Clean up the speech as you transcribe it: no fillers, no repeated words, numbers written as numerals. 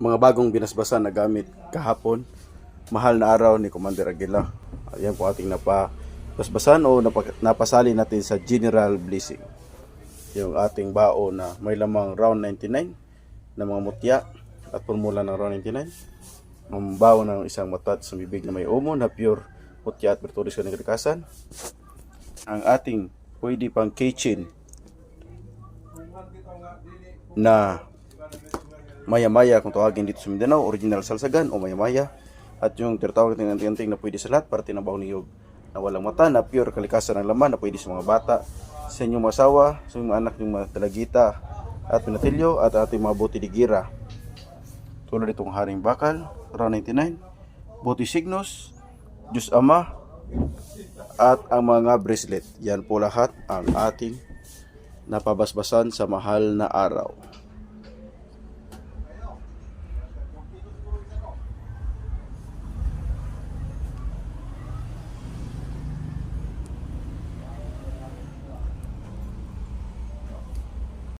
mga bagong binasbasan na gamit kahapon, mahal na araw ni Commander Aguila. Ayan po ating napabasbasan o napasali natin sa General Blessing. Yung ating bao na may lamang round 99 na mga mutya at formula ng round 99. Ang bao ng isang matat sa bibig na may umo na pure mutya at virtudes ka ng kalikasan. Ang ating pwede pang kitchen na maya-maya kung tawagin dito sa Mindanao, original salsagan o maya-maya. At yung tinatawag natin anting-anting na pwede sa lahat para tinabaw niyog na walang mata, na pure kalikasan ng laman, na pwede sa mga bata, sa inyong masawa, sa inyong anak ng mga talagita at pinatilyo, at ating mga buti di gira. Tulad itong Haring Bakal, round 99, buti signos, Diyos Ama, at ang mga bracelet. Yan po lahat ang ating napabasbasan sa mahal na araw.